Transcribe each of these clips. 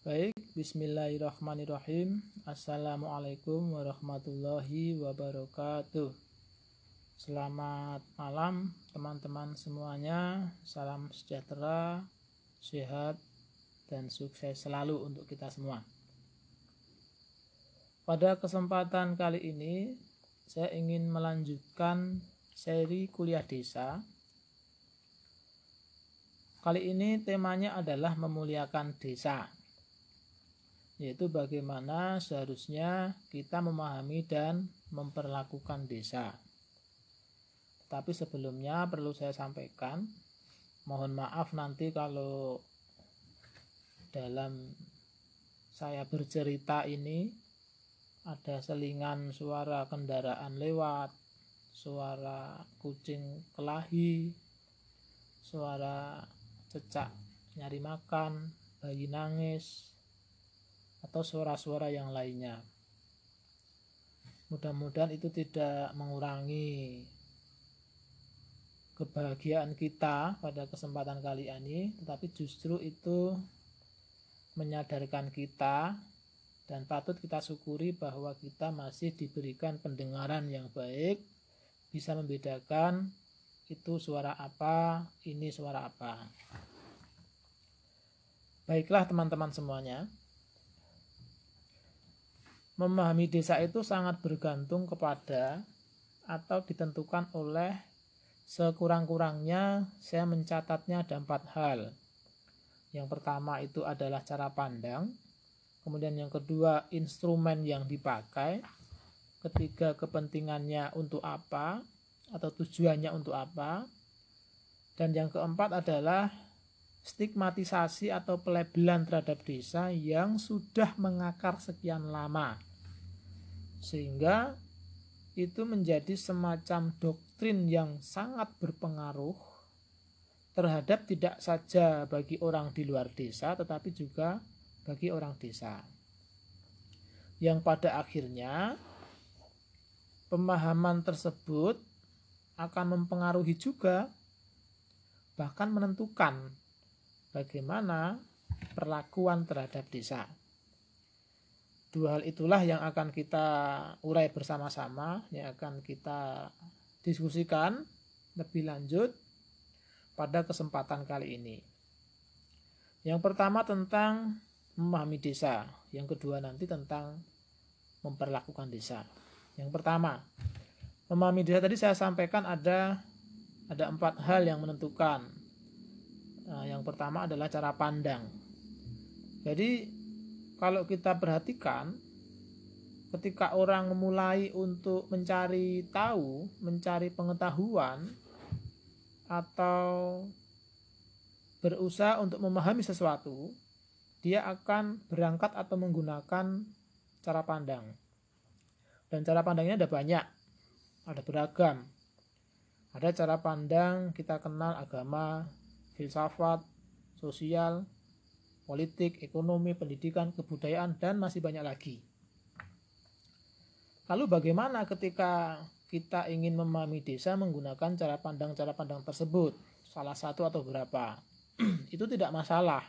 Baik, bismillahirrahmanirrahim. Assalamualaikum warahmatullahi wabarakatuh. Selamat malam teman-teman semuanya. Salam sejahtera, sehat, dan sukses selalu untuk kita semua. Pada kesempatan kali ini, saya ingin melanjutkan seri kuliah desa. Kali ini temanya adalah memuliakan desa, yaitu bagaimana seharusnya kita memahami dan memperlakukan desa. Tapi sebelumnya perlu saya sampaikan, mohon maaf nanti kalau dalam saya bercerita ini ada selingan suara kendaraan lewat, suara kucing kelahi, suara cecak nyari makan, bayi nangis, atau suara-suara yang lainnya. Mudah-mudahan itu tidak mengurangi kebahagiaan kita pada kesempatan kali ini, tetapi justru itu menyadarkan kita dan patut kita syukuri bahwa kita masih diberikan pendengaran yang baik, bisa membedakan itu suara apa, ini suara apa. Baiklah teman-teman semuanya, memahami desa itu sangat bergantung kepada atau ditentukan oleh sekurang-kurangnya saya mencatatnya ada 4 hal. Yang pertama itu adalah cara pandang, kemudian yang kedua instrumen yang dipakai, ketiga kepentingannya untuk apa atau tujuannya untuk apa, dan yang keempat adalah stigmatisasi atau pelabelan terhadap desa yang sudah mengakar sekian lama, sehingga itu menjadi semacam doktrin yang sangat berpengaruh terhadap tidak saja bagi orang di luar desa, tetapi juga bagi orang desa, yang pada akhirnya pemahaman tersebut akan mempengaruhi juga, bahkan menentukan bagaimana perlakuan terhadap desa. 2 hal itulah yang akan kita urai bersama-sama, yang akan kita diskusikan lebih lanjut pada kesempatan kali ini. Yang pertama tentang memahami desa, yang kedua nanti tentang memperlakukan desa. Yang pertama, memahami desa tadi saya sampaikan ada 4 hal yang menentukan. Yang pertama adalah cara pandang. Jadi kalau kita perhatikan, ketika orang memulai untuk mencari tahu, mencari pengetahuan, atau berusaha untuk memahami sesuatu, dia akan berangkat atau menggunakan cara pandang. Dan cara pandangnya ada banyak, ada beragam. Ada cara pandang kita kenal agama, filsafat, sosial, politik, ekonomi, pendidikan, kebudayaan, dan masih banyak lagi. Lalu bagaimana ketika kita ingin memahami desa menggunakan cara pandang tersebut? Salah satu atau berapa? Itu tidak masalah.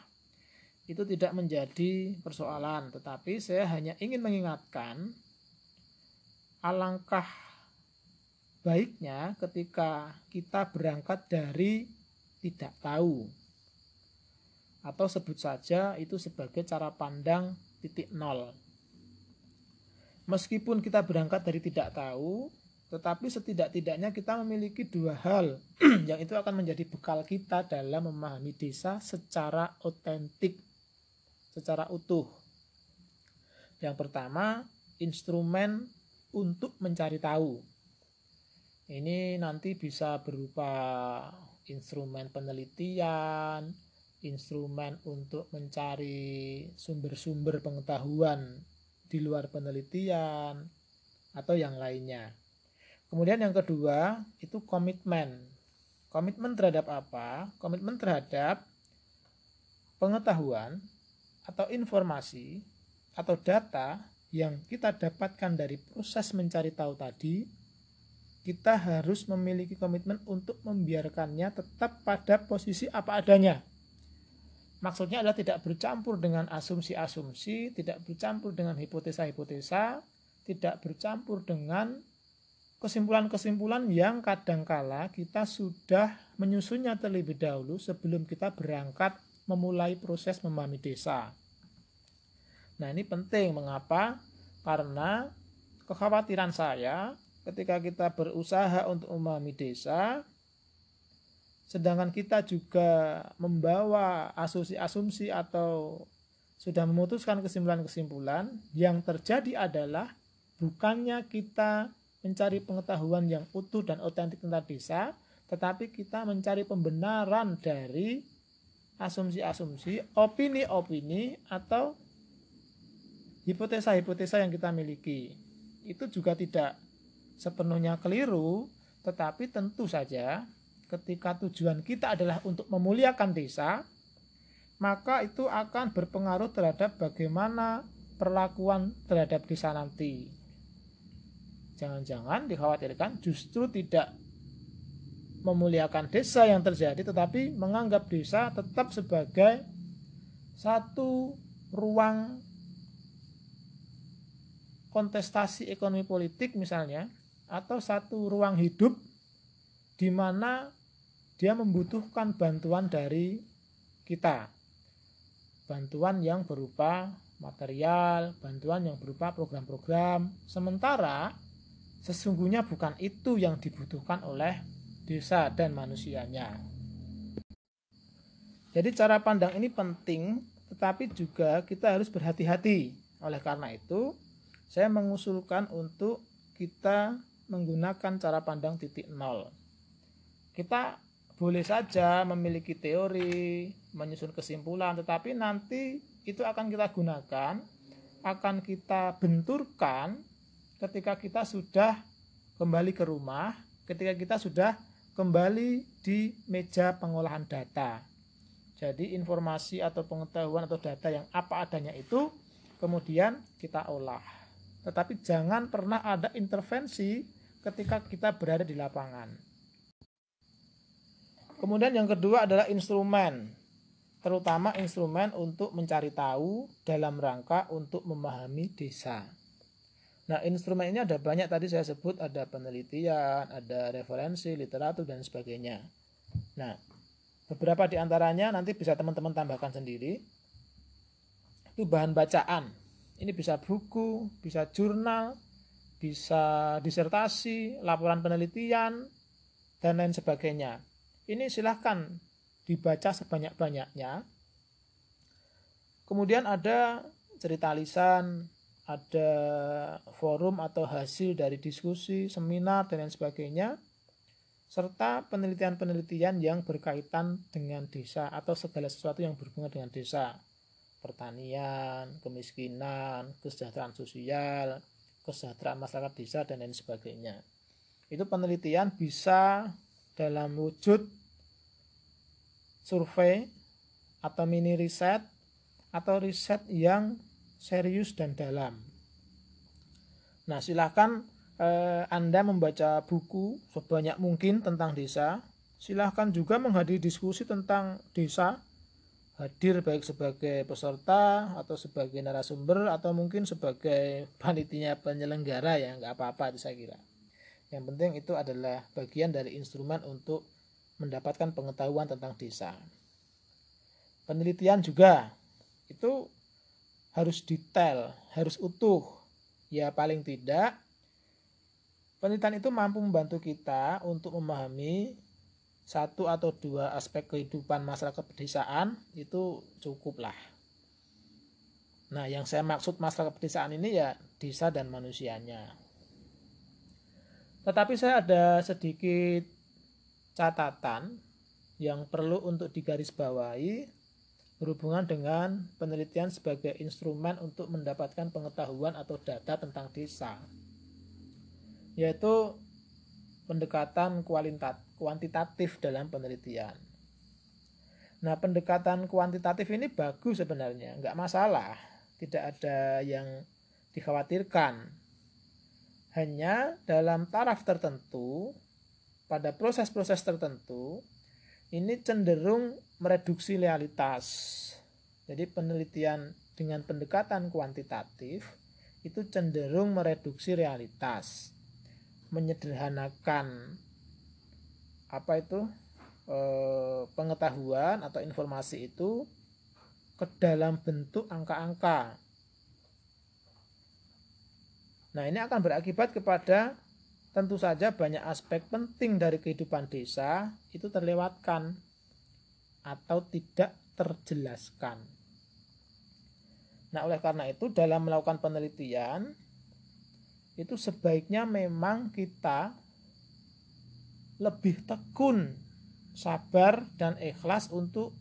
Itu tidak menjadi persoalan. Tetapi saya hanya ingin mengingatkan alangkah baiknya ketika kita berangkat dari tidak tahu, atau sebut saja itu sebagai cara pandang titik nol. Meskipun kita berangkat dari tidak tahu, tetapi setidak-tidaknya kita memiliki 2 hal yang itu akan menjadi bekal kita dalam memahami desa secara otentik, secara utuh. Yang pertama, instrumen untuk mencari tahu. Ini nanti bisa berupa instrumen penelitian, instrumen untuk mencari sumber-sumber pengetahuan di luar penelitian, atau yang lainnya. Kemudian yang kedua itu komitmen. Komitmen terhadap apa? Komitmen terhadap pengetahuan atau informasi atau data yang kita dapatkan dari proses mencari tahu tadi. Kita harus memiliki komitmen untuk membiarkannya tetap pada posisi apa adanya. Maksudnya adalah tidak bercampur dengan asumsi-asumsi, tidak bercampur dengan hipotesa-hipotesa, tidak bercampur dengan kesimpulan-kesimpulan yang kadangkala kita sudah menyusunnya terlebih dahulu sebelum kita berangkat memulai proses memahami desa. Nah, ini penting. Mengapa? Karena kekhawatiran saya ketika kita berusaha untuk memahami desa, sedangkan kita juga membawa asumsi-asumsi atau sudah memutuskan kesimpulan-kesimpulan, yang terjadi adalah bukannya kita mencari pengetahuan yang utuh dan otentik tentang desa, tetapi kita mencari pembenaran dari asumsi-asumsi, opini-opini, atau hipotesa-hipotesa yang kita miliki. Itu juga tidak sepenuhnya keliru, tetapi tentu saja ketika tujuan kita adalah untuk memuliakan desa, maka itu akan berpengaruh terhadap bagaimana perlakuan terhadap desa nanti. Jangan-jangan dikhawatirkan justru tidak memuliakan desa yang terjadi, tetapi menganggap desa tetap sebagai satu ruang kontestasi ekonomi politik misalnya, atau satu ruang hidup di mana dia membutuhkan bantuan dari kita. Bantuan yang berupa material, bantuan yang berupa program-program. Sementara sesungguhnya bukan itu yang dibutuhkan oleh desa dan manusianya. Jadi cara pandang ini penting, tetapi juga kita harus berhati-hati. Oleh karena itu, saya mengusulkan untuk kita menggunakan cara pandang titik nol. Kita boleh saja memiliki teori, menyusun kesimpulan, tetapi nanti itu akan kita gunakan, akan kita benturkan ketika kita sudah kembali ke rumah, ketika kita sudah kembali di meja pengolahan data. Jadi informasi atau pengetahuan atau data yang apa adanya itu kemudian kita olah. Tetapi jangan pernah ada intervensi ketika kita berada di lapangan. Kemudian yang kedua adalah instrumen, terutama instrumen untuk mencari tahu dalam rangka untuk memahami desa. Nah, instrumen ini ada banyak, tadi saya sebut ada penelitian, ada referensi, literatur, dan sebagainya. Nah, beberapa di antaranya nanti bisa teman-teman tambahkan sendiri. Itu bahan bacaan. Ini bisa buku, bisa jurnal, bisa disertasi, laporan penelitian, dan lain sebagainya. Ini silahkan dibaca sebanyak-banyaknya. Kemudian ada cerita lisan, ada forum atau hasil dari diskusi, seminar, dan lain sebagainya, serta penelitian-penelitian yang berkaitan dengan desa atau segala sesuatu yang berhubungan dengan desa. Pertanian, kemiskinan, kesejahteraan sosial, kesejahteraan masyarakat desa, dan lain sebagainya. Itu penelitian bisa dalam wujud survei atau mini riset atau riset yang serius dan dalam. Nah, silahkan Anda membaca buku sebanyak mungkin tentang desa. Silahkan juga menghadiri diskusi tentang desa, hadir baik sebagai peserta atau sebagai narasumber atau mungkin sebagai panitia penyelenggara, ya nggak apa-apa itu saya kira. Yang penting itu adalah bagian dari instrumen untuk mendapatkan pengetahuan tentang desa. Penelitian juga itu harus detail, harus utuh. Ya paling tidak penelitian itu mampu membantu kita untuk memahami satu atau dua aspek kehidupan masyarakat pedesaan, itu cukuplah. Nah, yang saya maksud masyarakat pedesaan ini ya desa dan manusianya. Tetapi saya ada sedikit catatan yang perlu untuk digarisbawahi berhubungan dengan penelitian sebagai instrumen untuk mendapatkan pengetahuan atau data tentang desa, yaitu pendekatan kuantitatif dalam penelitian. Nah, pendekatan kuantitatif ini bagus sebenarnya, nggak masalah, tidak ada yang dikhawatirkan. Hanya dalam taraf tertentu, pada proses-proses tertentu, ini cenderung mereduksi realitas. Jadi penelitian dengan pendekatan kuantitatif itu cenderung mereduksi realitas, menyederhanakan pengetahuan atau informasi itu ke dalam bentuk angka-angka. Nah, ini akan berakibat kepada tentu saja banyak aspek penting dari kehidupan desa itu terlewatkan atau tidak terjelaskan. Nah, oleh karena itu dalam melakukan penelitian itu sebaiknya memang kita lebih tekun, sabar dan ikhlas untuk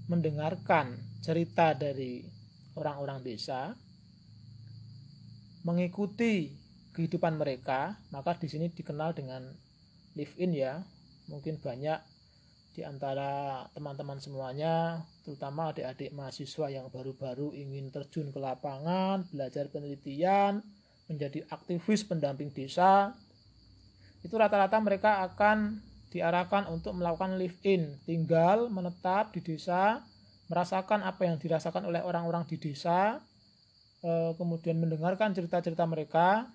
mendengarkan cerita dari orang-orang desa, mengikuti kehidupan mereka. Maka di sini dikenal dengan live in ya. Mungkin banyak di antara teman-teman semuanya, terutama adik-adik mahasiswa yang baru-baru ingin terjun ke lapangan, belajar penelitian, menjadi aktivis pendamping desa, itu rata-rata mereka akan diarahkan untuk melakukan live in, tinggal menetap di desa, merasakan apa yang dirasakan oleh orang-orang di desa, kemudian mendengarkan cerita-cerita mereka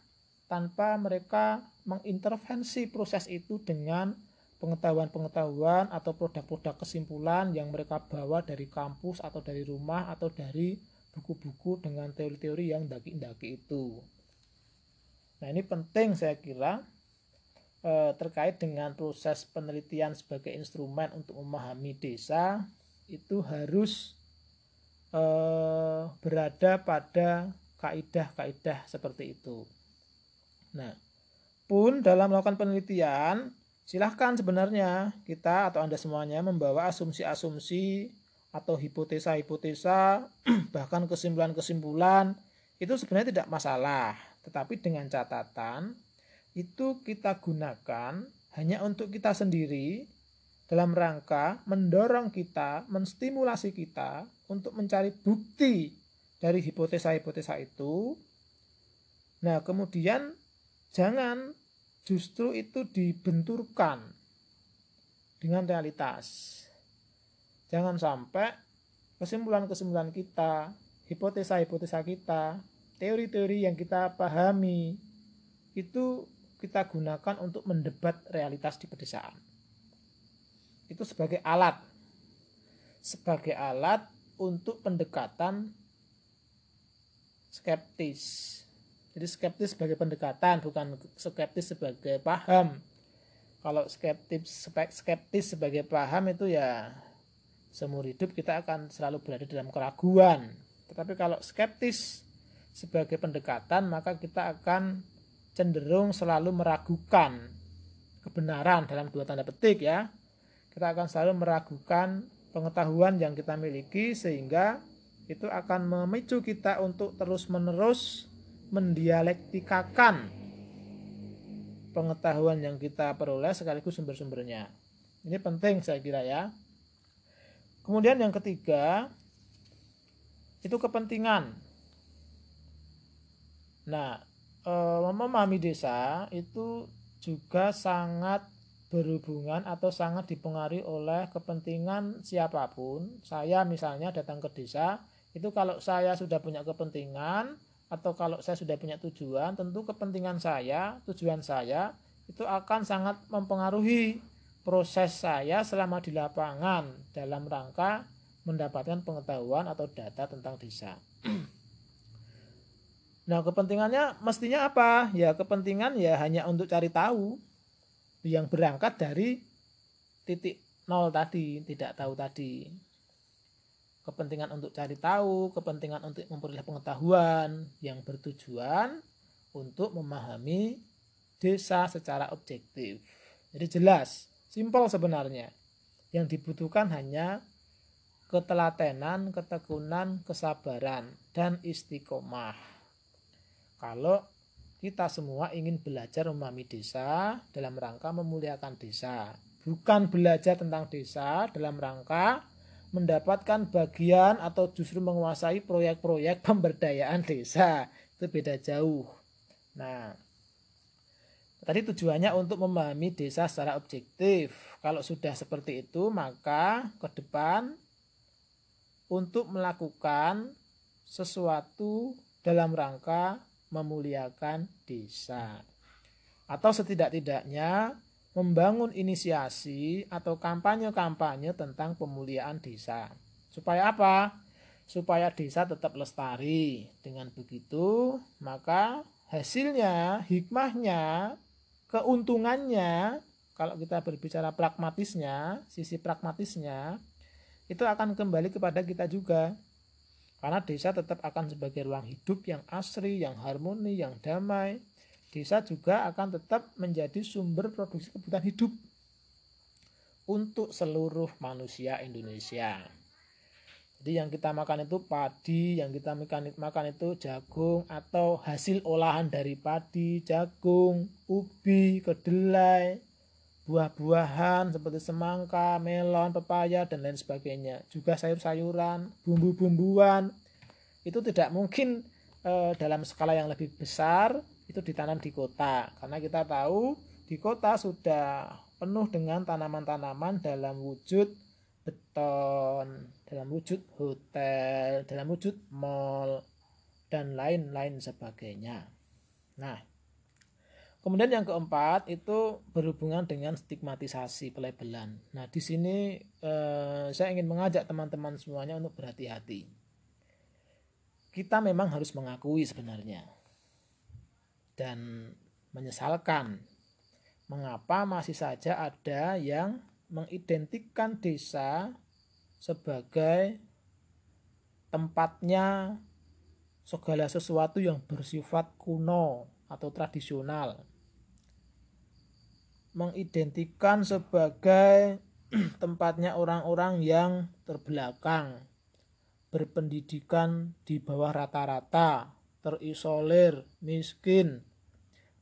tanpa mereka mengintervensi proses itu dengan pengetahuan-pengetahuan atau produk-produk kesimpulan yang mereka bawa dari kampus atau dari rumah atau dari buku-buku dengan teori-teori yang daki-daki itu. Nah, ini penting saya kira terkait dengan proses penelitian sebagai instrumen untuk memahami desa itu harus berada pada kaidah-kaidah seperti itu. Nah, pun dalam melakukan penelitian silahkan sebenarnya kita atau Anda semuanya membawa asumsi-asumsi atau hipotesa-hipotesa bahkan kesimpulan-kesimpulan, itu sebenarnya tidak masalah. Tetapi dengan catatan itu kita gunakan hanya untuk kita sendiri dalam rangka mendorong kita, menstimulasi kita untuk mencari bukti dari hipotesa-hipotesa itu. Nah, kemudian jangan justru itu dibenturkan dengan realitas. Jangan sampai kesimpulan-kesimpulan kita, hipotesa-hipotesa kita, teori-teori yang kita pahami itu kita gunakan untuk mendebat realitas di pedesaan. Itu sebagai alat untuk pendekatan skeptis. Jadi skeptis sebagai pendekatan, bukan skeptis sebagai paham. Kalau skeptis sebagai paham itu ya seumur hidup kita akan selalu berada dalam keraguan. Tetapi kalau skeptis sebagai pendekatan, maka kita akan cenderung selalu meragukan kebenaran dalam dua tanda petik ya. Kita akan selalu meragukan pengetahuan yang kita miliki, sehingga itu akan memicu kita untuk terus-menerus mendialektikakan pengetahuan yang kita peroleh sekaligus sumber-sumbernya. Ini penting saya kira ya. Kemudian yang ketiga itu kepentingan. Nah, memahami desa itu juga sangat berhubungan atau sangat dipengaruhi oleh kepentingan siapapun. Saya misalnya datang ke desa, itu kalau saya sudah punya kepentingan atau kalau saya sudah punya tujuan, tentu kepentingan saya, tujuan saya itu akan sangat mempengaruhi proses saya selama di lapangan dalam rangka mendapatkan pengetahuan atau data tentang desa. Nah, kepentingannya mestinya apa? Ya, kepentingan ya hanya untuk cari tahu, yang berangkat dari titik nol tadi, tidak tahu tadi. Kepentingan untuk cari tahu, kepentingan untuk memperoleh pengetahuan yang bertujuan untuk memahami desa secara objektif. Jadi jelas, simpel sebenarnya. Yang dibutuhkan hanya ketelatenan, ketekunan, kesabaran, dan istiqomah. Kalau kita semua ingin belajar memahami desa dalam rangka memuliakan desa, bukan belajar tentang desa dalam rangka mendapatkan bagian atau justru menguasai proyek-proyek pemberdayaan desa. Itu beda jauh. Nah, tadi tujuannya untuk memahami desa secara objektif. Kalau sudah seperti itu, maka ke depan untuk melakukan sesuatu dalam rangka memuliakan desa. Atau setidak-tidaknya membangun inisiasi atau kampanye-kampanye tentang pemuliaan desa. Supaya apa? Supaya desa tetap lestari. Dengan begitu, maka hasilnya, hikmahnya, keuntungannya, kalau kita berbicara pragmatisnya, sisi pragmatisnya, itu akan kembali kepada kita juga. Karena desa tetap akan sebagai ruang hidup yang asri, yang harmoni, yang damai. Desa juga akan tetap menjadi sumber produksi kebutuhan hidup untuk seluruh manusia Indonesia. Jadi yang kita makan itu padi, yang kita makan itu jagung atau hasil olahan dari padi, jagung, ubi, kedelai, buah-buahan seperti semangka, melon, pepaya, dan lain sebagainya. Juga sayur-sayuran, bumbu-bumbuan, itu tidak mungkin dalam skala yang lebih besar itu ditanam di kota. Karena kita tahu di kota sudah penuh dengan tanaman-tanaman dalam wujud beton, dalam wujud hotel, dalam wujud mall, dan lain-lain sebagainya. Nah, kemudian yang keempat itu berhubungan dengan stigmatisasi pelabelan. Nah, di sini saya ingin mengajak teman-teman semuanya untuk berhati-hati. Kita memang harus mengakui sebenarnya dan menyesalkan mengapa masih saja ada yang mengidentikan desa sebagai tempatnya segala sesuatu yang bersifat kuno atau tradisional, mengidentikan sebagai tempatnya orang-orang yang terbelakang, berpendidikan di bawah rata-rata, terisolir, miskin,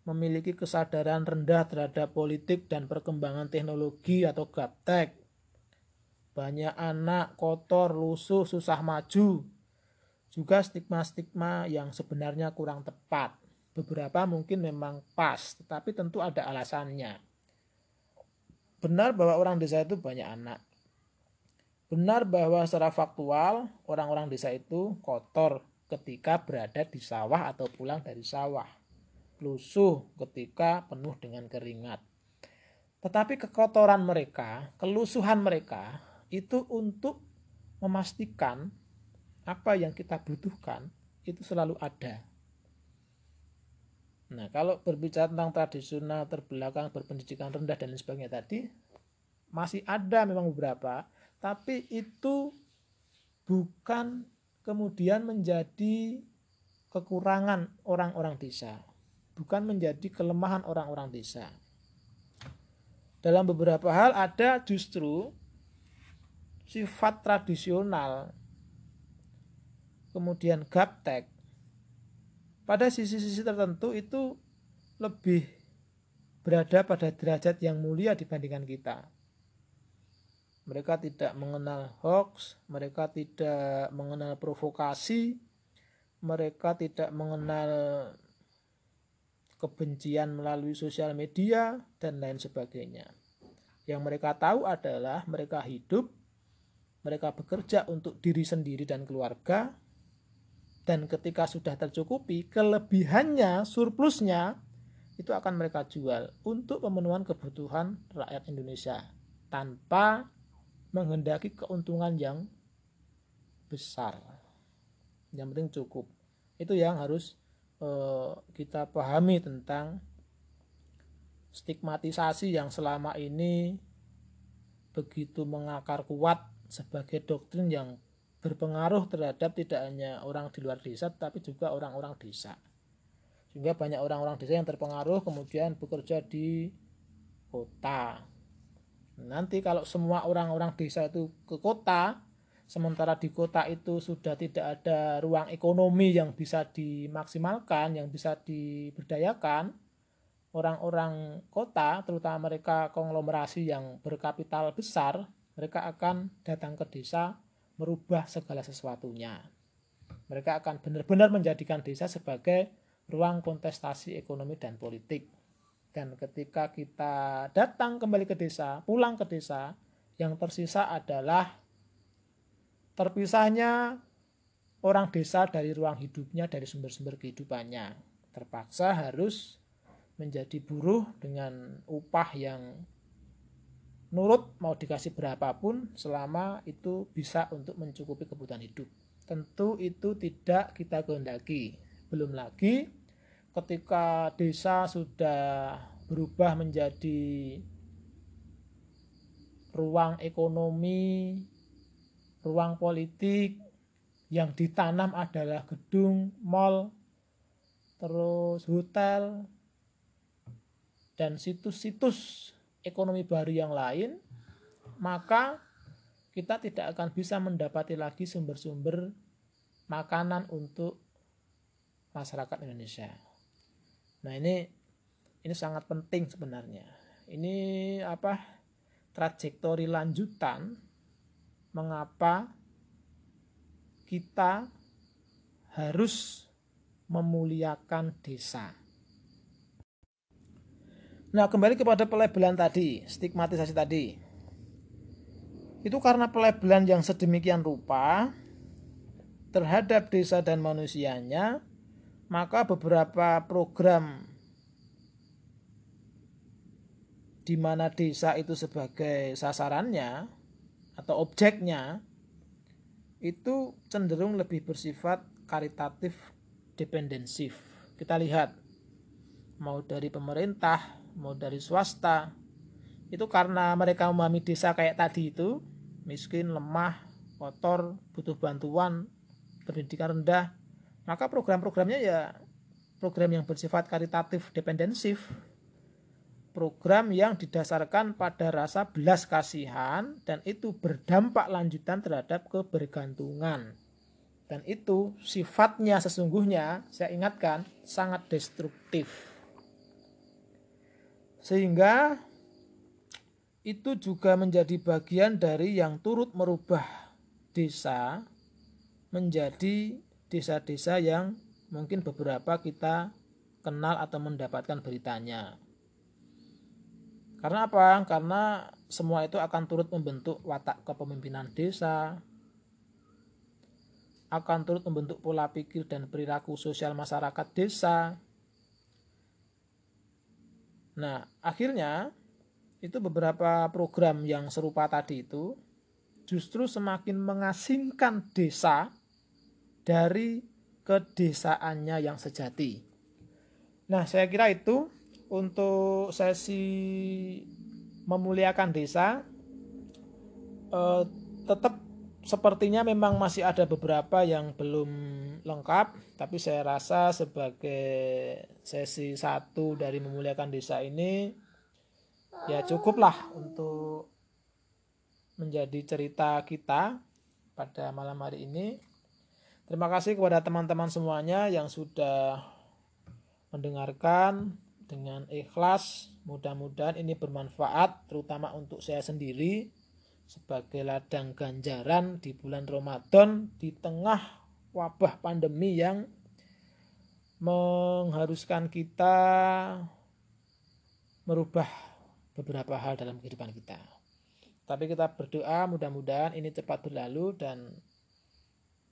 memiliki kesadaran rendah terhadap politik dan perkembangan teknologi atau gaptek, banyak anak, kotor, lusuh, susah maju. Juga stigma-stigma yang sebenarnya kurang tepat. Beberapa mungkin memang pas, tetapi tentu ada alasannya. Benar bahwa orang desa itu banyak anak. Benar bahwa secara faktual orang-orang desa itu kotor ketika berada di sawah atau pulang dari sawah. Lusuh ketika penuh dengan keringat. Tetapi kekotoran mereka, kelusuhan mereka itu untuk memastikan apa yang kita butuhkan itu selalu ada. Nah, kalau berbicara tentang tradisional, terbelakang, berpendidikan rendah dan lain sebagainya tadi, masih ada memang beberapa, tapi itu bukan kemudian menjadi kekurangan orang-orang desa, bukan menjadi kelemahan orang-orang desa. Dalam beberapa hal ada justru sifat tradisional, kemudian gaptek, pada sisi-sisi tertentu itu lebih berada pada derajat yang mulia dibandingkan kita. Mereka tidak mengenal hoax, mereka tidak mengenal provokasi, mereka tidak mengenal kebencian melalui sosial media, dan lain sebagainya. Yang mereka tahu adalah mereka hidup, mereka bekerja untuk diri sendiri dan keluarga, dan ketika sudah tercukupi, kelebihannya, surplusnya, itu akan mereka jual untuk pemenuhan kebutuhan rakyat Indonesia tanpa menghendaki keuntungan yang besar. Yang penting cukup. Itu yang harus kita pahami tentang stigmatisasi yang selama ini begitu mengakar kuat sebagai doktrin yang berpengaruh terhadap tidak hanya orang di luar desa tapi juga orang-orang desa. Sehingga banyak orang-orang desa yang terpengaruh kemudian bekerja di kota. Nanti kalau semua orang-orang desa itu ke kota, sementara di kota itu sudah tidak ada ruang ekonomi yang bisa dimaksimalkan, yang bisa diberdayakan, orang-orang kota, terutama mereka konglomerasi yang berkapital besar, mereka akan datang ke desa merubah segala sesuatunya. Mereka akan benar-benar menjadikan desa sebagai ruang kontestasi ekonomi dan politik. Dan ketika kita datang kembali ke desa, pulang ke desa, yang tersisa adalah terpisahnya orang desa dari ruang hidupnya, dari sumber-sumber kehidupannya. Terpaksa harus menjadi buruh dengan upah yang nurut, mau dikasih berapapun selama itu bisa untuk mencukupi kebutuhan hidup. Tentu itu tidak kita kehendaki. Belum lagi ketika desa sudah berubah menjadi ruang ekonomi, ruang politik, yang ditanam adalah gedung, mal, terus hotel, dan situs-situs ekonomi baru yang lain, maka kita tidak akan bisa mendapati lagi sumber-sumber makanan untuk masyarakat Indonesia. Nah, ini sangat penting sebenarnya. Ini trajektori lanjutan mengapa kita harus memuliakan desa. Nah, kembali kepada pelabelan tadi, stigmatisasi tadi. Itu karena pelabelan yang sedemikian rupa terhadap desa dan manusianya, maka beberapa program di mana desa itu sebagai sasarannya atau objeknya itu cenderung lebih bersifat karitatif dependensif. Kita lihat, mau dari pemerintah, mau dari swasta, itu karena mereka memahami desa kayak tadi itu, miskin, lemah, kotor, butuh bantuan, pendidikan rendah, maka program-programnya ya program yang bersifat karitatif dependensif, program yang didasarkan pada rasa belas kasihan dan itu berdampak lanjutan terhadap kebergantungan. Dan itu sifatnya sesungguhnya, saya ingatkan, sangat destruktif. Sehingga itu juga menjadi bagian dari yang turut merubah desa menjadi desa-desa yang mungkin beberapa kita kenal atau mendapatkan beritanya. Karena apa? Karena semua itu akan turut membentuk watak kepemimpinan desa, akan turut membentuk pola pikir dan perilaku sosial masyarakat desa. Nah, akhirnya itu beberapa program yang serupa tadi itu justru semakin mengasingkan desa dari kedesaannya yang sejati. Nah, saya kira itu untuk sesi memuliakan desa. Tetap sepertinya memang masih ada beberapa yang belum lengkap, tapi saya rasa sebagai sesi 1 dari memuliakan desa ini ya cukuplah untuk menjadi cerita kita pada malam hari ini. Terima kasih kepada teman-teman semuanya yang sudah mendengarkan dengan ikhlas. Mudah-mudahan ini bermanfaat terutama untuk saya sendiri sebagai ladang ganjaran di bulan Ramadan di tengah wabah pandemi yang mengharuskan kita merubah beberapa hal dalam kehidupan kita. Tapi kita berdoa mudah-mudahan ini cepat berlalu dan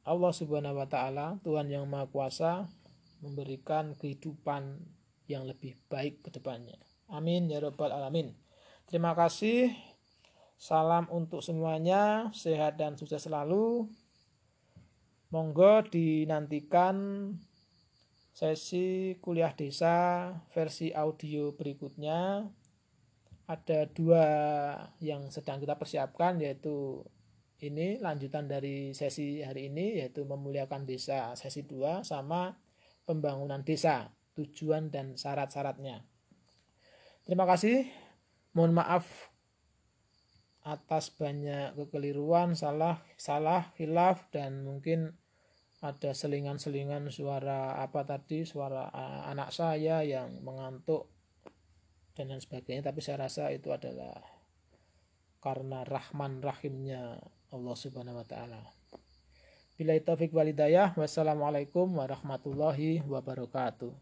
Allah Subhanahu wa taala, Tuhan yang Maha Kuasa, memberikan kehidupan yang lebih baik ke depannya. Amin ya rabbal alamin. Terima kasih. Salam untuk semuanya, sehat dan sukses selalu. Monggo dinantikan sesi kuliah desa versi audio berikutnya. Ada 2 yang sedang kita persiapkan, yaitu ini lanjutan dari sesi hari ini, yaitu memuliakan desa sesi 2 sama pembangunan desa, tujuan dan syarat-syaratnya. Terima kasih. Mohon maaf atas banyak kekeliruan, salah, khilaf, dan mungkin ada selingan-selingan suara suara anak saya yang mengantuk dan lain sebagainya, tapi saya rasa itu adalah karena rahman rahimnya Allah Subhanahu wa taala. Billahi taufik wal hidayah. Wassalamualaikum warahmatullahi wabarakatuh.